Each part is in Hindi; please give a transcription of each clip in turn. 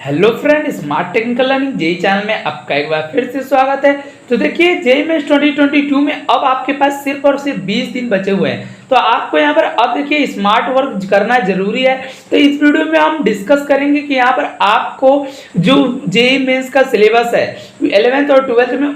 Hello friend, smart technical learning JE channel में आपका एक बार फिर से स्वागत है। तो देखिए, जेई मेंस 2022 में अब आपके पास सिर्फ और सिर्फ 20 दिन बचे हुए हैं। तो आपको यहाँ पर अब देखिए स्मार्ट वर्क करना जरूरी है। तो इस वीडियो में हम डिस्कस करेंगे कि यहाँ पर आपको जो जेई मेंस का सिलेबस है 11th और 12th में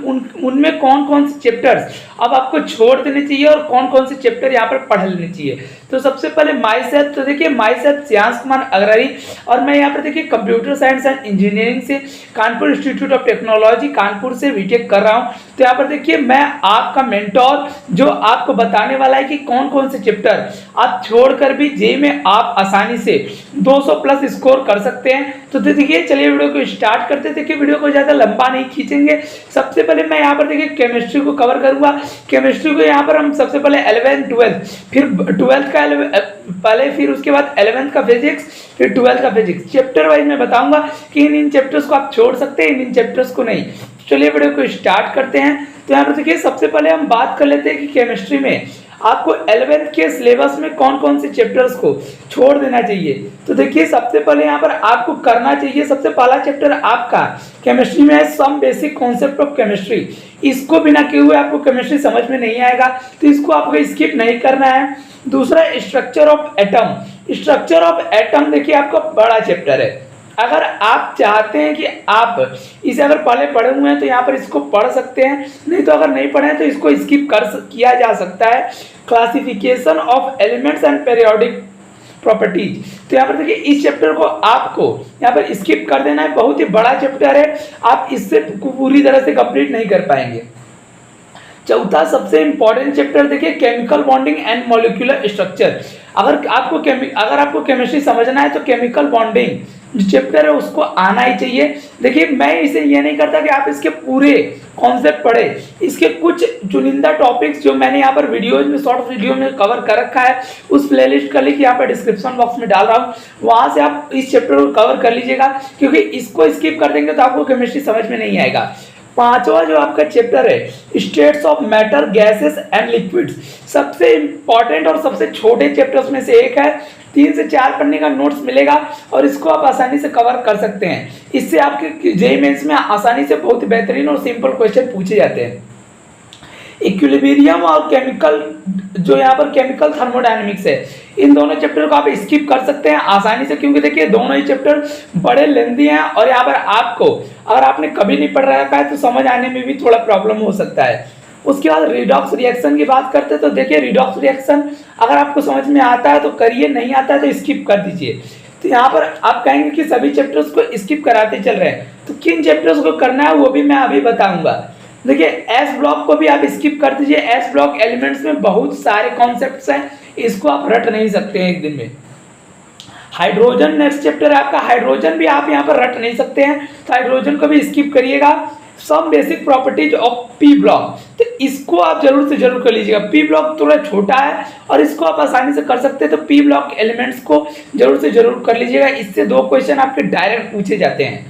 उनमें कौन कौन से चैप्टर्स अब आपको छोड़ देने चाहिए और कौन कौन से चैप्टर यहाँ पर पढ़ लेने चाहिए। तो सबसे पहले माई सेल्फ, तो देखिए माई सेल्फ श्रेयांश कुमार अग्रवाल और मैं यहाँ पर देखिए कंप्यूटर साइंस एंड इंजीनियरिंग से Kanpur institute of technology Kanpur से बीटेक कर रहा हूँ। तो यहाँ पर देखिए मैं आपका मेंटोर जो आपको बताने वाला है कि कौन कौन से चैप्टर आप छोड़कर भी जेई में आप आसानी से 200 प्लस स्कोर कर सकते हैं। तो देखिए चलिए वीडियो को स्टार्ट करते हैं। देखिए वीडियो को ज़्यादा लंबा नहीं खींचेंगे। सबसे पहले मैं यहाँ पर देखिए केमिस्ट्री को कवर करूंगा। केमिस्ट्री को यहाँ पर हम सबसे पहले 11th 12th फिर 12th का पहले फिर उसके बाद 11th का फिजिक्स फिर 12th का फिजिक्स चैप्टर वाइज मैं बताऊंगा कि इन चैप्टर्स को आप छोड़ सकते हैं, इन चैप्टर्स को नहीं। चलिए वीडियो को स्टार्ट करते हैं। तो यहाँ पर देखिए सबसे पहले हम बात कर लेते हैं कि केमिस्ट्री में आपको 11th के सिलेबस में कौन कौन से चैप्टर्स को छोड़ देना चाहिए। तो देखिए सबसे पहले यहाँ पर आपको करना चाहिए, सबसे पहला चैप्टर आपका केमिस्ट्री में है some basic concept of chemistry. इसको बिना किए हुए आपको केमिस्ट्री समझ में नहीं आएगा, तो इसको आपको स्किप नहीं करना है। दूसरा structure of atom. Structure of atom देखिए आपका बड़ा चैप्टर है। अगर आप चाहते हैं कि आप इसे अगर पहले पढ़े हुए हैं तो यहाँ पर इसको पढ़ सकते हैं, नहीं तो अगर नहीं पढ़े हैं तो इसको स्किप किया जा सकता है। Classification of elements and periodic properties, तो यहाँ पर देखिए इस चैप्टर को आपको यहाँ पर स्किप कर देना है। बहुत ही बड़ा चैप्टर है, आप इससे पूरी तरह से कंप्लीट नहीं कर पाएंगे। चौथा सबसे इंपॉर्टेंट चैप्टर देखिए chemical bonding and molecular structure. अगर आपको केमिस्ट्री समझना है तो केमिकल बॉन्डिंग जो चैप्टर है उसको आना ही चाहिए। देखिए मैं इसे ये नहीं करता कि आप इसके पूरे कॉन्सेप्ट पढ़े, इसके कुछ चुनिंदा टॉपिक्स जो मैंने यहाँ पर वीडियोज में शॉर्ट वीडियो में कवर कर रखा है उस प्लेलिस्ट का लिंक यहाँ पर डिस्क्रिप्शन बॉक्स में डाल रहा हूँ, वहां से आप इस चैप्टर को कवर कर लीजिएगा, क्योंकि इसको स्किप कर देंगे तो आपको केमिस्ट्री समझ में नहीं आएगा। पांचवा जो आपका चैप्टर है states of matter gases and liquids, सबसे इंपॉर्टेंट और सबसे छोटे चैप्टर्स में से एक है। 3 से 4 पन्ने का नोट्स मिलेगा और इसको आप आसानी से कवर कर सकते हैं। इससे आपके जेईई मेंस में आसानी से बहुत बेहतरीन और सिंपल क्वेश्चन पूछे जाते हैं। इक्विलिब्रियम और केमिकल जो यहाँ पर केमिकल थर्मोडायनेमिक्स है, इन दोनों चैप्टर को आप स्किप कर सकते हैं आसानी से, क्योंकि देखिए दोनों ही चैप्टर बड़े लेंथी हैं और यहाँ पर आपको अगर आपने कभी नहीं पढ़ रखा है तो समझ आने में भी थोड़ा प्रॉब्लम हो सकता है। उसके बाद रिडॉक्स रिएक्शन की बात करते हैं। तो देखिए रिडॉक्स रिएक्शन अगर आपको समझ में आता है तो करिए, नहीं आता है तो स्किप कर दीजिए। तो यहाँ पर आप कहेंगे कि सभी चैप्टर्स को स्किप कराते चल रहे हैं, तो किन चैप्टर्स को करना है वो भी मैं अभी बताऊंगा। देखिए एस ब्लॉक को भी आप स्किप कर दीजिए। एस ब्लॉक एलिमेंट्स में बहुत सारे कॉन्सेप्ट्स हैं, इसको आप रट नहीं सकते हैं एक दिन में। हाइड्रोजन नेक्स्ट चैप्टर है आपका, हाइड्रोजन भी आप यहाँ पर रट नहीं सकते हैं, तो हाइड्रोजन को भी स्किप करिएगा। Some basic properties of P block, तो इसको आप जरूर से जरूर कर लीजिएगा। पी ब्लॉक थोड़ा छोटा है और इसको आप आसानी से कर सकते हैं, तो पी ब्लॉक एलिमेंट्स को जरूर से जरूर कर लीजिएगा। इससे 2 क्वेश्चन आपके डायरेक्ट पूछे जाते हैं।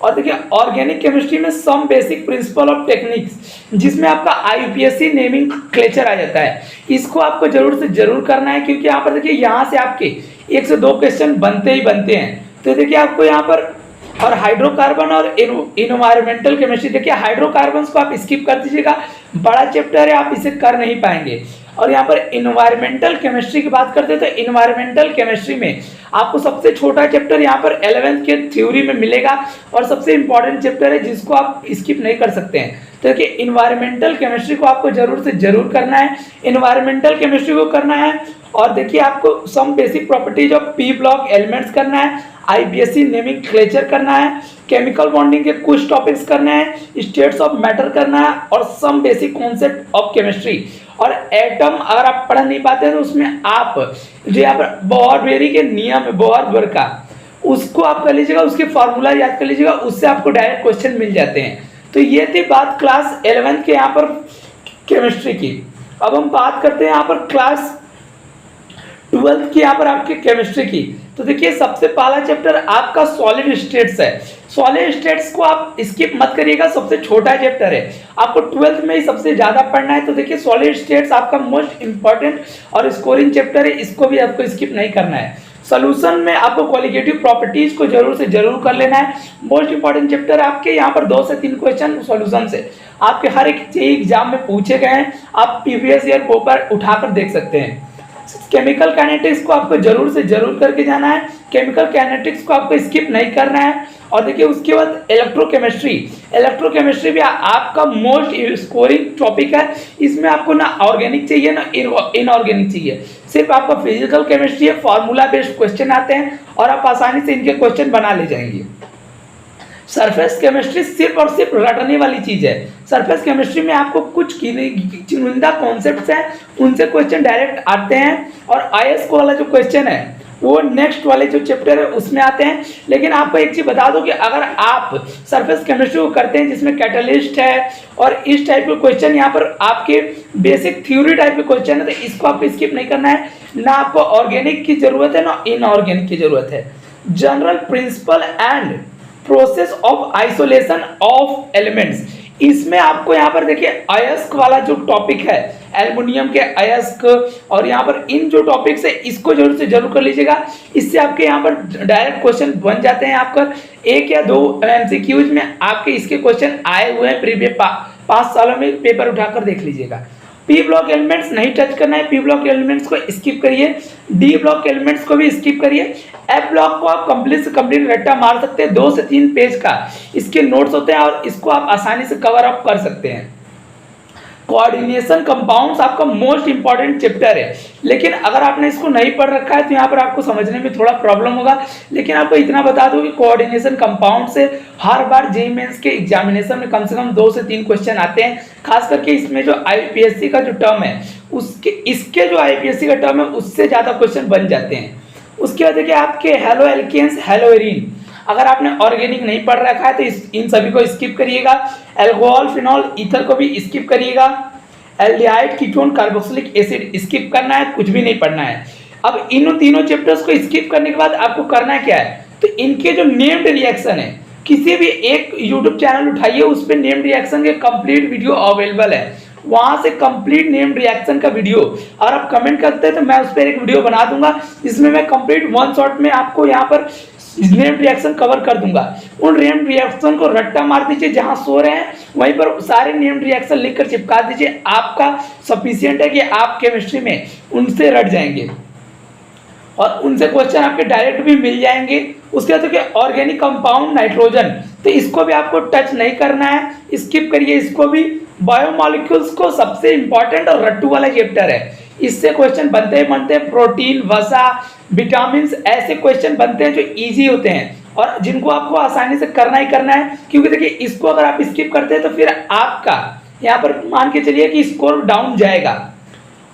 और देखिए ऑर्गेनिक केमिस्ट्री में some basic principle of techniques, जिसमें आपका आईयूपीएससी नेमिंग क्लेचर आ जाता है, इसको आपको जरूर से जरूर करना है, क्योंकि यहाँ पर देखिए यहाँ से आपके 1 से 2 क्वेश्चन बनते ही बनते हैं। तो देखिए आपको यहाँ पर और हाइड्रोकार्बन और इन्वायरमेंटल केमिस्ट्री, देखिए हाइड्रोकार्बन्स को आप स्किप कर दीजिएगा, बड़ा चैप्टर है, आप इसे कर नहीं पाएंगे। और यहाँ पर इन्वायरमेंटल केमिस्ट्री की बात करते हैं तो इन्वायरमेंटल केमिस्ट्री में आपको सबसे छोटा चैप्टर यहाँ पर 11th के थ्योरी में मिलेगा और सबसे इंपॉर्टेंट चैप्टर है जिसको आप स्किप नहीं कर सकते हैं। तो देखिए इन्वायरमेंटल केमिस्ट्री को आपको जरूर से जरूर करना है, इन्वायरमेंटल केमिस्ट्री को करना है। और देखिए आपको some basic properties of P block elements करना है, आईपीएससी नेमिंग क्लेचर करना है, केमिकल बॉन्डिंग के कुछ टॉपिक्स करने हैं, स्टेट्स ऑफ मैटर करना है और some basic concept of chemistry. और एटम अगर आप पढ़ नहीं पाते तो उसमें आप जो यहाँ पर बोहर के नियम है बोहर का, उसको आप कर लीजिएगा, उसके फार्मूला याद कर लीजिएगा, उससे आपको डायरेक्ट क्वेश्चन मिल जाते हैं। तो ये थी बात क्लास 11th के यहाँ पर केमिस्ट्री की। अब हम बात करते हैं यहाँ पर क्लास 12th की यहाँ पर आपके केमिस्ट्री की। तो देखिए सबसे पहला चैप्टर आपका सॉलिड स्टेट्स है। सॉलिड स्टेट्स को आप स्किप मत करिएगा, सबसे छोटा चैप्टर है, आपको 12th में ही सबसे ज्यादा पढ़ना है। तो देखिए सॉलिड स्टेट्स आपका मोस्ट इंपॉर्टेंट और स्कोरिंग चैप्टर है, इसको भी आपको स्किप नहीं करना है। सोल्यूशन में आपको क्वालिटेटिव प्रॉपर्टीज को जरूर से जरूर कर लेना है। मोस्ट इंपॉर्टेंट चैप्टर आपके यहाँ पर 2 से 3 क्वेश्चन सॉल्यूशन से आपके हर एक एग्जाम में पूछे गए हैं, आप प्रीवियस ईयर पेपर उठाकर देख सकते हैं। केमिकल काइनेटिक्स को आपको जरूर से जरूर करके जाना है, केमिकल काइनेटिक्स को आपको स्किप नहीं करना है। और देखिए उसके बाद इलेक्ट्रोकेमिस्ट्री भी आपका मोस्ट स्कोरिंग टॉपिक है। इसमें आपको ना ऑर्गेनिक चाहिए ना इनऑर्गेनिक चाहिए, सिर्फ आपका फिजिकल केमिस्ट्री है, फार्मूला बेस्ड क्वेश्चन आते हैं और आप आसानी से इनके क्वेश्चन बना ले जाएंगे। सरफेस केमिस्ट्री सिर्फ और सिर्फ रटने वाली चीज है। सरफेस केमिस्ट्री में आपको कुछ चुनिंदा कॉन्सेप्ट्स हैं, उनसे क्वेश्चन डायरेक्ट आते हैं और आईएस को वाला जो क्वेश्चन है वो नेक्स्ट वाले जो चैप्टर है उसमें आते हैं। लेकिन आपको एक चीज बता दो कि अगर आप सरफेस केमिस्ट्री को करते हैं जिसमें कैटलिस्ट है और इस टाइप के क्वेश्चन यहाँ पर आपके बेसिक थ्योरी टाइप के क्वेश्चन है, तो इसको आपको स्किप नहीं करना है। ना आपको ऑर्गेनिक की जरूरत है ना इनऑर्गेनिक की जरूरत है। General principle and process of isolation of elements, इसमें आपको यहाँ पर देखिए अयस्क वाला जो टॉपिक है, एल्युमिनियम के अयस्क और यहाँ पर इन जो टॉपिक्स है इसको जरूर से जरूर कर लीजिएगा। इससे आपके यहाँ पर डायरेक्ट क्वेश्चन बन जाते हैं। आपका 1 या 2 एमसीक्यूज में आपके इसके क्वेश्चन आए हुए हैं प्रीवियस 5 सालों में, पेपर उठाकर देख लीजिएगा। पी ब्लॉक एलिमेंट्स नहीं टच करना है, पी ब्लॉक एलिमेंट्स को स्किप करिए, डी ब्लॉक एलिमेंट्स को भी स्किप करिए। एफ ब्लॉक को आप कंप्लीट से कंप्लीट रट्टा मार सकते हैं, 2 से 3 पेज का इसके नोट्स होते हैं और इसको आप आसानी से कवर अप कर सकते हैं। कोऑर्डिनेशन कंपाउंड्स आपका मोस्ट इंपॉर्टेंट चैप्टर है, लेकिन अगर आपने इसको नहीं पढ़ रखा है तो यहाँ पर आपको समझने में थोड़ा प्रॉब्लम होगा। लेकिन आपको इतना बता दूं कि कोऑर्डिनेशन कंपाउंड से हर बार जेईई मेंस के एग्जामिनेशन में कम से कम 2 से 3 क्वेश्चन आते हैं। खास करके इसमें जो आईपीएससी का जो टर्म है इसके जो आईपीएससी का टर्म है उससे ज्यादा क्वेश्चन बन जाते हैं। उसके बाद देखिए आपके हेलो एल्केन्स, हेलो एरीन, अगर आपने ऑर्गेनिक नहीं पढ़ रखा है तो इन सभी को स्किप करिएगा। एल्कोहल, फिनॉल, ईथर को भी स्किप करिएगा। Aldehyde, ketone, carboxylic acid skip करना है, कुछ भी नहीं पढ़ना है। अब इन तीनों चैप्टर्स को स्किप करने के बाद आपको करना क्या है, तो इनके जो नेम्ड रिएक्शन है किसी भी एक यूट्यूब चैनल उठाइए, उस पर नेम्ड रिएक्शन के कंप्लीट वीडियो अवेलेबल है, वहां से कंप्लीट नेम्ड रिएक्शन का वीडियो और आप कमेंट करते हैं तो मैं उस पर एक वीडियो बना दूंगा जिसमें मैं कंप्लीट 1 शॉट में आपको यहाँ पर नेम्ड रिएक्शन कवर कर दूंगा। उन नेम्ड रिएक्शन को रट्टा मार दीजिए, जहां सो रहे हैं वहीं पर सारे नेम्ड रिएक्शन लिखकर चिपका दीजिए। आपका सफिशिएंट है कि आप केमिस्ट्री में उनसे रट जाएंगे और उनसे क्वेश्चन आपके डायरेक्ट भी मिल जाएंगे। उसके बाद देखिए ऑर्गेनिक कंपाउंड नाइट्रोजन, तो इसको भी आपको टच नहीं करना है, स्किप करिए इसको भी। बायोमॉलिक्यूल्स को सबसे इंपॉर्टेंट और रट्टू वाला चैप्टर है, इससे क्वेश्चन बनते ही बनते हैं। प्रोटीन, वसा, विटामिन, ऐसे क्वेश्चन बनते हैं जो इजी होते हैं और जिनको आपको आसानी से करना ही करना है, क्योंकि देखिए इसको अगर आप स्किप करते हैं तो फिर आपका यहाँ पर मान के चलिए कि स्कोर डाउन जाएगा।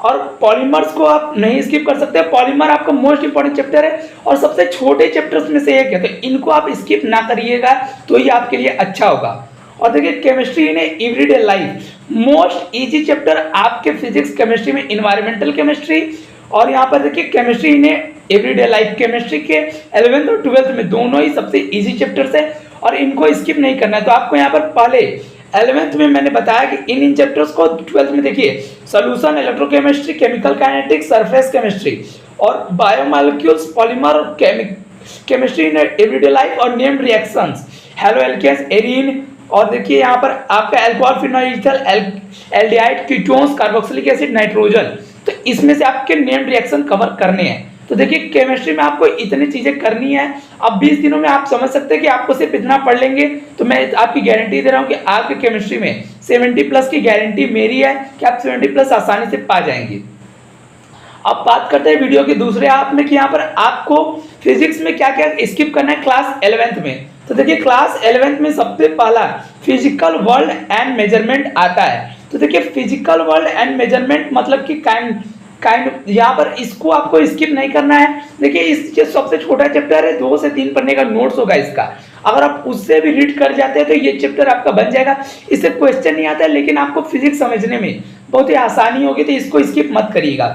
और पॉलीमर्स को आप नहीं स्किप कर सकते, पॉलीमर आपका मोस्ट इंपॉर्टेंट चैप्टर है और सबसे छोटे चैप्टर्स में से एक है, तो इनको आप स्किप ना करिएगा तो ये आपके लिए अच्छा होगा। और देखिए chemistry in everyday life, most easy chapter आपके फिजिक्स केमिस्ट्री में, इन्वायरमेंटल केमिस्ट्री और यहाँ पर देखिए chemistry in everyday life, chemistry के 11th और 12th में दोनों ही सबसे इजी चैप्टर्स है और इनको स्किप नहीं करना है। तो आपको यहाँ पर पहले 11th में मैंने बताया कि इन चैप्टर्स को, 12th में देखिए solution, electrochemistry, chemical kinetics, surface chemistry और बायोमॉलिक्यूल्स, पॉलीमर और केमिस्ट्री इन एवरीडे लाइफ और named reactions, haloalkanes, arene और देखिए यहाँ पर आपका alcohol, phenol, ether, aldehyde, ketones, carboxylic acid, nitrogen, तो इसमें से आपके नेम्ड रिएक्शन कवर करने हैं। तो देखिए केमिस्ट्री में आपको इतनी चीजें करनी है। अब 20 दिनों में आप समझ सकते हैं कि आपको सिर्फ इतना पढ़ लेंगे तो मैं आपकी गारंटी दे रहा हूं कि आपके केमिस्ट्री में 70+ की गारंटी मेरी है कि आप 70+ आसानी से पा जाएंगे। अब बात करते हैं वीडियो के दूसरे हाफ में कि यहाँ पर आपको फिजिक्स में क्या क्या स्किप करना है क्लास 11th में। तो देखिए क्लास 11th में सबसे पहला फिजिकल वर्ल्ड एंड मेजरमेंट आता है। तो देखिए फिजिकल वर्ल्ड एंड मेजरमेंट मतलब कि काइंड यहाँ पर इसको आपको स्किप नहीं करना है। देखिए इस सबसे छोटा चैप्टर है, 2 से 3 पढ़ने का नोट्स होगा इसका, अगर आप उससे भी रीड कर जाते हैं तो ये चैप्टर आपका बन जाएगा। इससे क्वेश्चन नहीं आता है लेकिन आपको फिजिक्स समझने में बहुत ही आसानी होगी, तो इसको स्किप मत करिएगा।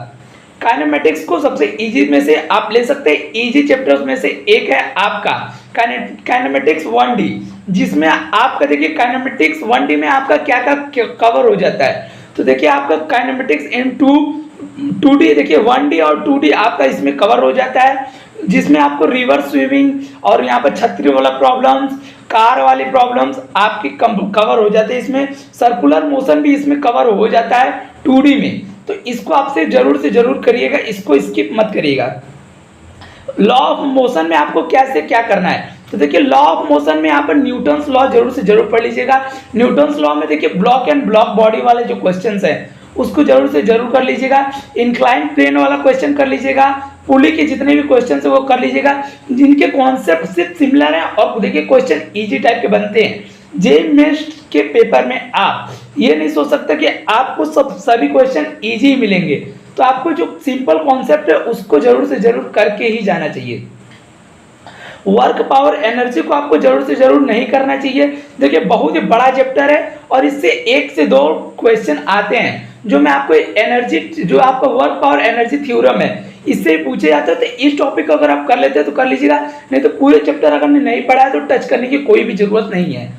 काइनेमेटिक्स को सबसे इजी में से आप ले सकते हैं, इजी चैप्टर्स में से एक है आपका काइनेमेटिक्स 1D, जिसमें आपका देखिए काइनेमेटिक्स 1D में आपका क्या क्या कवर हो जाता है। तो देखिए आपका काइनेमेटिक्स इन 2D देखिए 1D और 2D आपका इसमें कवर हो जाता है। जिसमें आपको रिवर स्विमिंग और यहाँ पर छतरी वाला प्रॉब्लम्स, कार वाली प्रॉब्लम्स आपकी कवर हो जाते हैं। इसमें सर्कुलर मोशन भी इसमें कवर हो जाता है 2D में। तो इसको आपसे जरूर से जरूर करिएगा, इसको स्किप मत करिएगा। लॉ ऑफ मोशन में आपको कैसे क्या करना है, तो देखिए लॉ ऑफ मोशन में यहाँ पर न्यूटन्स लॉ जरूर से जरूर पढ़ लीजिएगा। न्यूटन्स लॉ में देखिए ब्लॉक एंड ब्लॉक बॉडी वाले जो क्वेश्चंस हैं उसको जरूर से जरूर कर लीजिएगा। इंक्लाइन प्लेन वाला क्वेश्चन कर लीजिएगा। पुली के जितने भी क्वेश्चन है वो कर लीजिएगा, जिनके कॉन्सेप्ट सिर्फ सिमिलर है और देखिए क्वेश्चन इजी टाइप के बनते हैं। जेईई मेंस के पेपर में आप ये नहीं सोच सकते कि आपको सभी क्वेश्चन इजी मिलेंगे, तो आपको जो सिंपल कॉन्सेप्ट है उसको जरूर से जरूर करके ही जाना चाहिए। वर्क पावर एनर्जी को आपको जरूर से जरूर नहीं करना चाहिए। देखिए बहुत ही बड़ा चैप्टर है और इससे 1 से 2 क्वेश्चन आते हैं जो मैं आपको एनर्जी, जो आपका वर्क पावर एनर्जी थ्योरम है इससे पूछे जाते हैं। तो इस टॉपिक को अगर आप कर लेते हैं तो कर लीजिएगा, नहीं तो पूरे चैप्टर अगर नहीं पढ़ा है तो टच करने की कोई भी जरूरत नहीं है।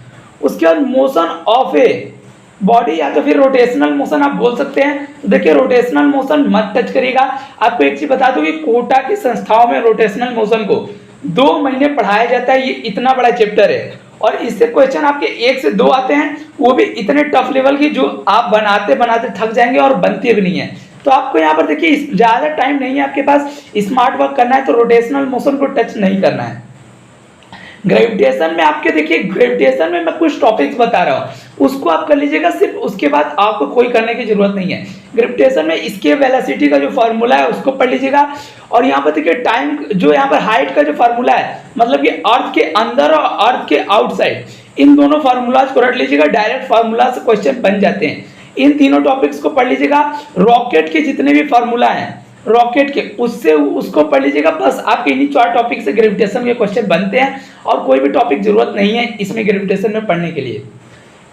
उसके बाद मोशन ऑफ ए बॉडी या तो फिर रोटेशनल मोशन आप बोल सकते हैं। तो देखिए रोटेशनल मोशन मत टच करिएगा। आपको एक चीज बता दूं कि कोटा की संस्थाओं में रोटेशनल मोशन को 2 महीने पढ़ाया जाता है। ये इतना बड़ा चैप्टर है और इससे क्वेश्चन आपके 1 से 2 आते हैं, वो भी इतने टफ लेवल की जो आप बनाते बनाते थक जाएंगे और बनती भी नहीं है। तो आपको यहाँ पर देखिए ज़्यादा टाइम नहीं है आपके पास, स्मार्ट वर्क करना है तो रोटेशनल मोशन को टच नहीं करना है। ग्रेविटेशन में आपके देखिए, ग्रेविटेशन में मैं कुछ टॉपिक्स बता रहा हूँ उसको आप कर लीजिएगा सिर्फ, उसके बाद आपको कोई करने की जरूरत नहीं है। ग्रेविटेशन में इसके वेलोसिटी का जो फार्मूला है उसको पढ़ लीजिएगा। और यहाँ पर देखिए टाइम, जो यहाँ पर हाइट का जो फार्मूला है, मतलब कि अर्थ के अंदर और अर्थ के आउटसाइड, इन दोनों फार्मूलाज को रट लीजिएगा। डायरेक्ट फार्मूला से क्वेश्चन बन जाते हैं। इन तीनों टॉपिक्स को पढ़ लीजिएगा। रॉकेट के जितने भी फार्मूला हैं रॉकेट के, उससे उसको पढ़ लीजिएगा। बस आपके इन्हीं 4 टॉपिक से ग्रेविटेशन के क्वेश्चन बनते हैं और कोई भी टॉपिक जरूरत नहीं है इसमें ग्रेविटेशन में पढ़ने के लिए।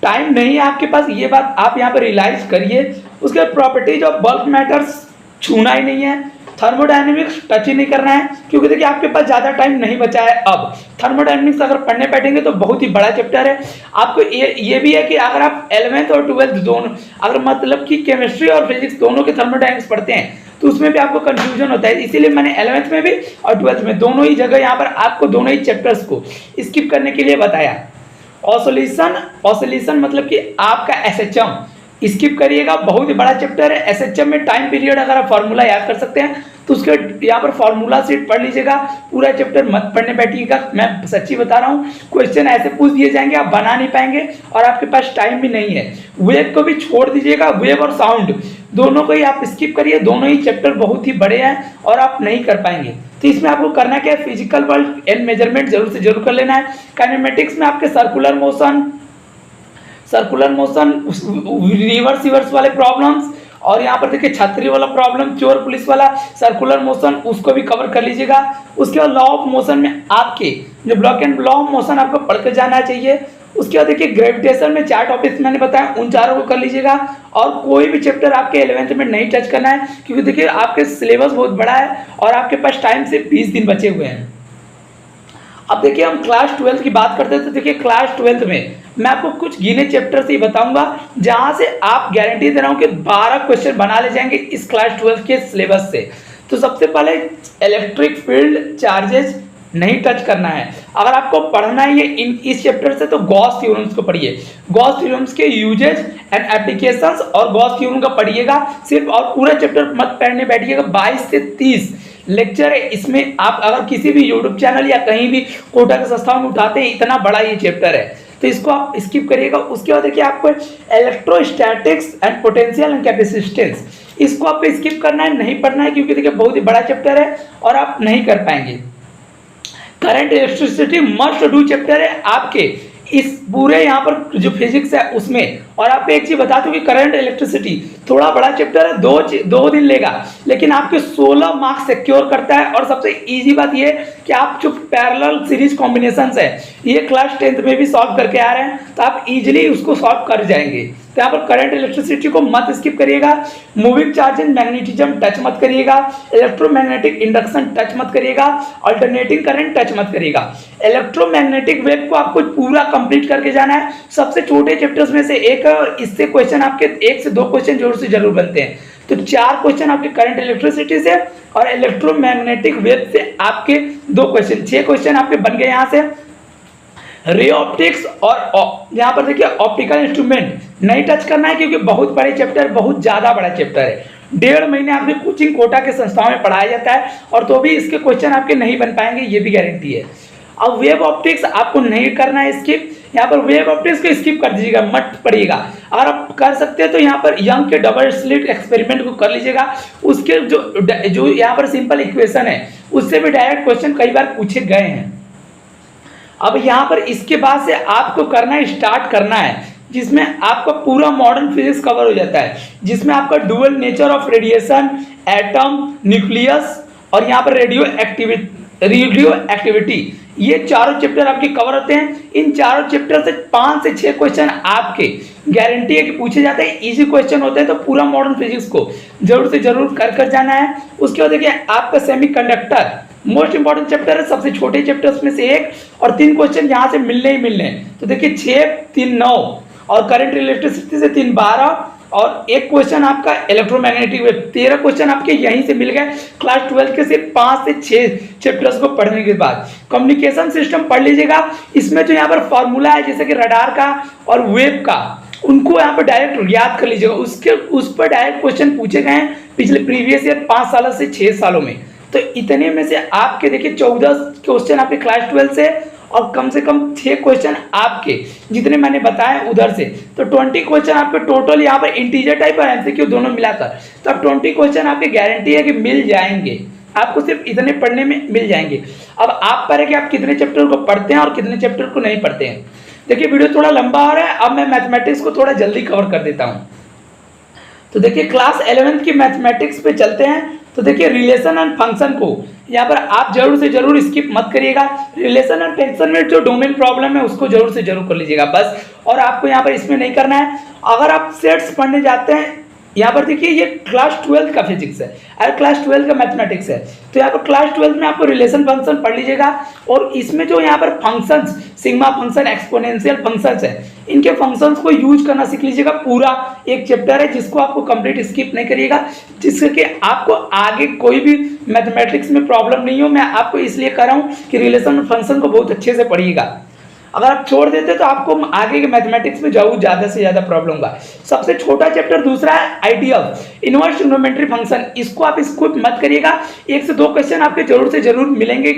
टाइम नहीं है आपके पास, ये बात आप यहाँ पर रियलाइज करिए। उसके प्रॉपर्टीज ऑफ बल्क मैटर्स छूना ही नहीं है। थर्मोडायनेमिक्स टच ही नहीं करना है, क्योंकि देखिए आपके पास ज़्यादा टाइम नहीं बचा है। अब थर्मोडायनेमिक्स अगर पढ़ने बैठेंगे तो बहुत ही बड़ा चैप्टर है। आपको ये भी है कि अगर आप 11th और 12th दोनों, अगर मतलब कि केमिस्ट्री और फिजिक्स दोनों के थर्मोडायनेमिक्स पढ़ते हैं तो उसमें भी आपको कंफ्यूजन होता है। इसीलिए मैंने 11th में भी और 12th में दोनों ही जगह यहाँ पर आपको दोनों ही चैप्टर्स को स्किप करने के लिए बताया। ऑसिलेशन मतलब कि आपका एसएचएम स्किप करिएगा, बहुत ही बड़ा चैप्टर है। एसएचएम में टाइम पीरियड अगर आप फार्मूला याद कर सकते हैं तो उसके यहाँ पर फार्मूला सीट पढ़ लीजिएगा। पूरा चैप्टर मत पढ़ने बैठिएगा, मैं सच्ची बता रहा हूँ। क्वेश्चन ऐसे पूछ दिए जाएंगे आप बना नहीं पाएंगे और आपके पास टाइम भी नहीं है। वेव को भी छोड़ दीजिएगा, वेव और साउंड दोनों को ही आप स्किप करिए। दोनों ही चैप्टर बहुत ही बड़े हैं और आप नहीं कर पाएंगे। तो इसमें आपको करना क्या है, फिजिकल वर्ल्ड एंड मेजरमेंट जरूर से जरूर कर लेना है। काइनेमेटिक्स में आपके सर्कुलर मोशन, रिवर्स वाले प्रॉब्लम्स, और यहाँ पर देखिए छतरी वाला प्रॉब्लम, चोर पुलिस वाला, सर्कुलर मोशन, उसको भी कवर कर लीजिएगा। उसके बाद लॉ ऑफ मोशन में आपके जो block and law of motion आपको पढ़ के जाना चाहिए। उसके बाद देखिए ग्रेविटेशन में 4 टॉपिक्स मैंने बताया, उन चारों को कर लीजिएगा। और कोई भी चैप्टर आपके 11th में नहीं टच करना है, क्योंकि देखिए आपके सिलेबस बहुत बड़ा है और आपके पास टाइम से 20 दिन बचे हुए हैं। अब देखिए हम क्लास 12 की बात करते हैं, तो देखिए क्लास 12 में मैं आपको कुछ गिने चैप्टर से ही बताऊंगा जहां से आप गारंटी दे रहा हूं कि 12 क्वेश्चन बना ले जाएंगे इस क्लास 12 के सिलेबस से। तो सबसे पहले इलेक्ट्रिक फील्ड चार्जेस नहीं टच करना है। अगर आपको पढ़ना है ये इस चैप्टर से तो गॉस थ्योरम्स को पढ़िए। गॉस थ्योरम्स के यूजेज एंड एप्लीकेशंस और गॉस थ्योरम का पढ़िएगा सिर्फ, और पूरा चैप्टर मत पढ़ने बैठिएगा। 22 से 30 लेक्चर है इसमें। आप अगर किसी भी यूट्यूब चैनल या कहीं भी कोटा के संस्थाओं में उठाते हैं, इतना बड़ा ये चैप्टर है, तो इसको आप स्किप करिएगा। उसके बाद देखिए आपको electrostatics and potential and capacitance, इसको आपको स्किप करना है, नहीं पढ़ना है, क्योंकि देखिए बहुत ही बड़ा चैप्टर है और आप नहीं कर पाएंगे। Current electricity must do chapter है आपके इस पूरे यहाँ पर जो फिजिक्स है उसमें। और आपको एक चीज बता दूं कि करंट इलेक्ट्रिसिटी थोड़ा बड़ा चैप्टर है, 2 दिन लेगा, लेकिन आपके 16 मार्क्स सिक्योर करता है। और सबसे इजी बात ये कि आप जो पैरेलल सीरीज कॉम्बिनेशंस है ये क्लास 10th में भी सॉल्व करके आ रहे हैं, तो आप इजीली उसको सॉल्व कर जाएंगे। तो यहाँ पर करंट इलेक्ट्रिसिटी को मत स्किप करिएगा। Moving charge and magnetism touch मत करिएगा। इलेक्ट्रोमैग्नेटिक इंडक्शन टच मत करिएगा। अल्टरनेटिंग करंट टच मत करिएगा। इलेक्ट्रोमैग्नेटिक वेव को आपको पूरा कंप्लीट करके जाना है। सबसे छोटे चैप्टर्स में से एक है और इससे क्वेश्चन आपके 1 से 2 क्वेश्चन जरूर से जरूर बनते हैं। तो 4 क्वेश्चन आपके करंट इलेक्ट्रिसिटी से और इलेक्ट्रोमैग्नेटिक वेव से आपके 2 क्वेश्चन, 6 क्वेश्चन आपके बन गए यहाँ से। रे ऑप्टिक्स और यहाँ पर देखिए ऑप्टिकल इंस्ट्रूमेंट नहीं टच करना है क्योंकि बहुत बड़े चैप्टर, बहुत ज़्यादा बड़ा चैप्टर है। 1.5 महीने आपके कोचिंग कोटा के संस्थाओं में पढ़ाया जाता है और तो भी इसके क्वेश्चन आपके नहीं बन पाएंगे, ये भी गारंटी है। अब वेव ऑप्टिक्स आपको नहीं करना है स्किप, यहाँ पर वेव ऑप्टिक्स को स्किप कर दीजिएगा, मत पढ़िएगा। अगर आप कर सकते हैं तो यहाँ पर यंग के डबल स्लिट एक्सपेरिमेंट को कर लीजिएगा, उसके जो यहाँ पर सिंपल इक्वेशन है उससे भी डायरेक्ट क्वेश्चन कई बार पूछे गए हैं। अब यहाँ पर इसके बाद से आपको स्टार्ट करना है जिसमें आपका पूरा मॉडर्न फिजिक्स कवर हो जाता है, जिसमें आपका dual nature of radiation, atom, nucleus और यहाँ पर रेडियो एक्टिविटी, ये चारों चैप्टर आपके कवर होते हैं। इन चारों चैप्टर से 5 से 6 क्वेश्चन आपके गारंटी है कि पूछे जाते हैं, इजी क्वेश्चन होते हैं। तो पूरा मॉडर्न फिजिक्स को जरूर से जरूर कर जाना है। उसके बाद देखिए आपका सेमीकंडक्टर मोस्ट इंपॉर्टेंट चैप्टर है, सबसे छोटे चैप्टर्स में से एक, और 3 क्वेश्चन यहाँ से मिलने ही मिलने हैं। तो देखिए 6, 3, 9 और करंट इलेक्ट्रिसिटी से 3, 12 और एक क्वेश्चन आपका इलेक्ट्रोमैग्नेटिक वेव, 13 क्वेश्चन आपके यहीं से मिल गए क्लास 12 के सिर्फ 5 से 6 चैप्टर्स को पढ़ने के बाद। कम्युनिकेशन सिस्टम पढ़ लीजिएगा, इसमें जो यहाँ पर फॉर्मूला है जैसे कि रडार का और वेव का, उनको यहाँ पर डायरेक्ट याद कर लीजिएगा, उस पर डायरेक्ट क्वेश्चन पूछे गए हैं पिछले प्रीवियस ईयर 5 सालों से 6 सालों में। तो इतने में से आपके देखिए 14 क्वेश्चन आपके क्लास 12 से और कम से कम 6 क्वेश्चन आपके जितने मैंने बताए उधर से, तो 20 क्वेश्चन आपके टोटल यहाँ पर इंटीजर टाइप और एमसीक्यू दोनों मिलाकर, तो अब 20 क्वेश्चन आपके गारंटी है कि मिल जाएंगे, आपको सिर्फ इतने पढ़ने में मिल जाएंगे। अब आप पर है कि आप कितने चैप्टर को पढ़ते हैं और कितने चैप्टर को नहीं पढ़ते हैं। देखिए वीडियो थोड़ा लंबा हो रहा है, अब मैं मैथमेटिक्स को थोड़ा जल्दी कवर कर देता हूँ। तो देखिए क्लास 11th की मैथमेटिक्स पे चलते हैं। तो देखिए रिलेशन एंड फंक्शन को यहाँ पर आप जरूर से जरूर स्किप मत करिएगा। रिलेशन एंड फंक्शन में जो डोमेन प्रॉब्लम है उसको जरूर से जरूर कर लीजिएगा बस, और आपको यहाँ पर इसमें नहीं करना है। अगर आप सेट्स पढ़ने जाते हैं, यहाँ पर देखिए ये क्लास 12 का फिजिक्स है और क्लास 12 का मैथमेटिक्स है, तो यहाँ पर क्लास 12 में आपको रिलेशन फंक्शन पढ़ लीजिएगा। और इसमें जो यहाँ पर functions, sigma function, exponential functions है, इनके फंक्शंस को यूज करना सीख लीजिएगा। पूरा एक चैप्टर है जिसको आपको कंप्लीट स्किप नहीं करिएगा, जिससे कि आपको आगे कोई भी मैथमेटिक्स में प्रॉब्लम नहीं हो। मैं आपको इसलिए कर रहा हूँ कि रिलेशन फंक्शन को बहुत अच्छे से पढ़िएगा। अगर आप छोड़ देते तो आपको आगे के मैथमेटिक्स में ज़्यादा से ज़्यादा प्रॉब्लम होगा। सबसे छोटा चैप्टर दूसरा है आईडीएफ, इनवर्स ट्रिग्नोमेट्री फंक्शन, इसको आप स्किप मत करिएगा। 1 से 2 क्वेश्चन आपके जरूर से जरूर मिलेंगे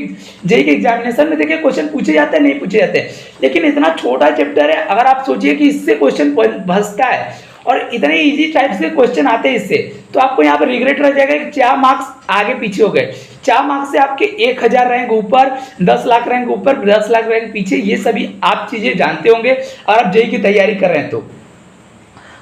जेईई के एग्जामिनेशन में। देखिए क्वेश्चन पूछे जाते हैं, नहीं पूछे जाते हैं, लेकिन इतना छोटा चैप्टर है, अगर आप सोचिए कि इससे क्वेश्चन फंसता है और इतने इजी टाइप से क्वेश्चन आते हैं इससे, तो आपको यहाँ पर रिग्रेट रह जाएगा कि 4 मार्क्स आगे पीछे हो गए। 4 मार्क्स से आपके 1000 रैंक ऊपर, 10 लाख रैंक ऊपर, 10 लाख रैंक पीछे, ये सभी आप चीजें जानते होंगे और आप जेईई की तैयारी कर रहे हैं। तो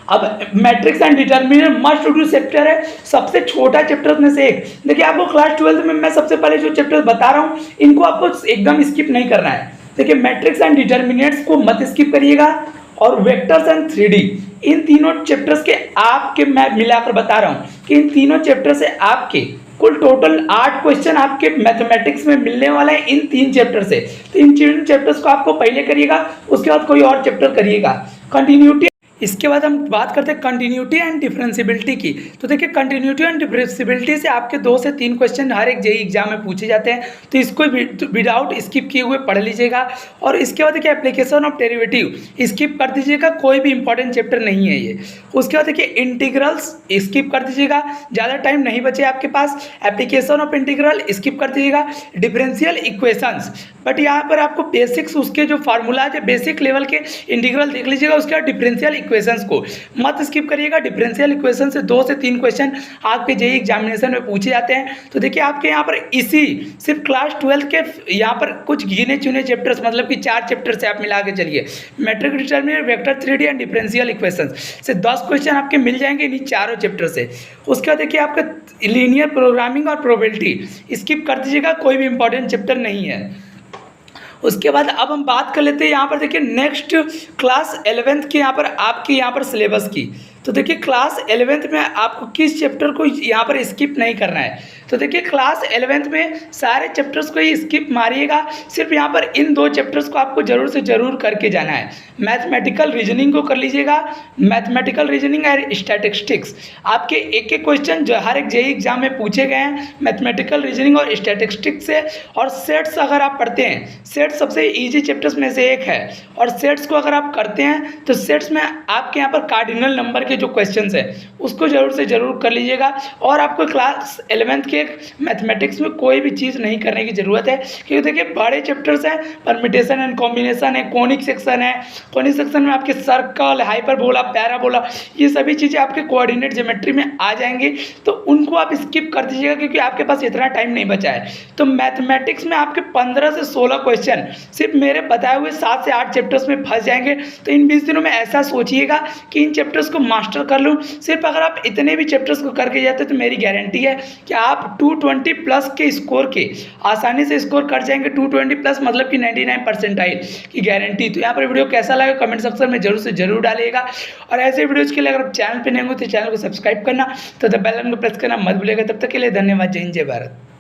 अब matrix and determinant must to chapter है, सबसे छोटा चैप्टर में से एक। देखिए आपको क्लास 12 में मैं सबसे पहले जो चैप्टर बता रहा हूँ इनको आपको एकदम स्किप नहीं करना है। देखिए मैट्रिक्स एंड डिटर्मिनेंट्स को मत स्किप करिएगा, और वेक्टर्स एंड 3D, इन तीनों चैप्टर्स के आपके मैं मिलाकर बता रहा हूँ कि इन तीनों चैप्टर से आपके कुल टोटल 8 क्वेश्चन आपके मैथमेटिक्स में मिलने वाला है इन 3 चैप्टर से। तो इन 3 चैप्टर्स को आपको पहले करिएगा, उसके बाद कोई और चैप्टर करिएगा। कंटिन्यूटी, इसके बाद हम बात करते हैं कंटिन्यूटी एंड डिफरेंशियबिलिटी की। तो देखिए कंटिन्यूटी एंड डिफरेंशियबिलिटी से आपके 2 से 3 क्वेश्चन हर एक जेईई एग्जाम में पूछे जाते हैं, तो इसको विदाउट स्किप किए हुए पढ़ लीजिएगा। और इसके बाद देखिए एप्लीकेशन ऑफ डेरिवेटिव स्किप कर दीजिएगा, कोई भी इंपॉर्टेंट चैप्टर नहीं है ये। उसके बाद देखिए इंटीग्रल्स स्किप कर दीजिएगा, ज़्यादा टाइम नहीं बचे आपके पास। एप्लीकेशन ऑफ इंटीग्रल स्किप कर दीजिएगा। डिफरेंशियल इक्वेशंस, बट यहाँ पर आपको बेसिक्स उसके जो फार्मूला है बेसिक लेवल के इंटीग्रल देख लीजिएगा। उसके बाद डिफरेंशियल इक्वेशंस को मत स्किप करिएगा। डिफरेंशियल इक्वेशन से 2 से 3 क्वेश्चन आपके जेईई एग्जामिनेशन में पूछे जाते हैं। तो देखिए आपके यहाँ पर इसी सिर्फ क्लास 12 के यहाँ पर कुछ गिने चुने चैप्टर्स, मतलब कि 4 चैप्टर से आप मिला के चलिए। Matrix determinant, vector 3D and differential equations से 10 क्वेश्चन आपके मिल जाएंगे इन्हीं चारों चैप्टर से। उसके बाद देखिए आपका लीनियर प्रोग्रामिंग और प्रोबेबिलिटी स्किप कर दीजिएगा, कोई भी इंपॉर्टेंट चैप्टर नहीं है। उसके बाद अब हम बात कर लेते हैं यहाँ पर देखिए नेक्स्ट क्लास 11th के यहाँ पर आपके यहाँ पर सिलेबस की। तो देखिए क्लास 11th में आपको किस चैप्टर को यहाँ पर स्किप नहीं करना है। तो देखिए क्लास 11th में सारे चैप्टर्स को ही स्किप मारिएगा, सिर्फ यहाँ पर इन 2 चैप्टर्स को आपको ज़रूर से ज़रूर करके जाना है। मैथमेटिकल रीजनिंग को कर लीजिएगा, मैथमेटिकल रीजनिंग और स्टैटिस्टिक्स आपके एक एक क्वेश्चन जो हर एक जेईई एग्जाम में पूछे गए हैं मैथमेटिकल रीजनिंग और स्टैटिस्टिक्स से। और सेट्स अगर आप पढ़ते हैं, सेट्स सबसे ईजी चैप्टर्स में से एक है, और सेट्स को अगर आप करते हैं तो सेट्स में आपके यहाँ पर कार्डिनल नंबर के जो क्वेश्चंस है उसको ज़रूर से ज़रूर कर लीजिएगा। और आपको क्लास 11th के मैथमेटिक्स में कोई भी चीज़ नहीं करने की ज़रूरत है, क्योंकि देखिए बड़े चैप्टर्स हैं, परमिटेशन एंड कॉम्बिनेशन है, कोनिक सेक्शन है। कोनिक सेक्शन में आपके सर्कल, हाइपरबोला, पैराबोला, ये सभी चीज़ें आपके कोऑर्डिनेट ज्योमेट्री में आ जाएंगी, तो उनको आप स्किप कर दीजिएगा क्योंकि आपके पास इतना टाइम नहीं बचा है। तो मैथमेटिक्स में आपके 15 से 16 क्वेश्चन सिर्फ मेरे बताए हुए 7 से 8 चैप्टर्स में फंस जाएंगे। तो इन 20 दिनों में ऐसा सोचिएगा कि इन चैप्टर्स को मास्टर कर लूँ। सिर्फ अगर आप इतने भी चैप्टर्स को करके जाते तो मेरी गारंटी है कि आप 220 प्लस के स्कोर के आसानी से स्कोर कर जाएंगे। 220 प्लस मतलब कि 99 परसेंटाइल की गारंटी। तो यहाँ पर वीडियो कैसा लगा कमेंट सेक्शन में जरूर से जरूर डालिएगा। और ऐसे वीडियोज के लिए अगर आप चैनल पर नए हो तो चैनल को सब्सक्राइब करना, तो बेल आइकन को प्रेस करना मत भूलिएगा। तब तक के लिए धन्यवाद। जय हिंद, जय भारत।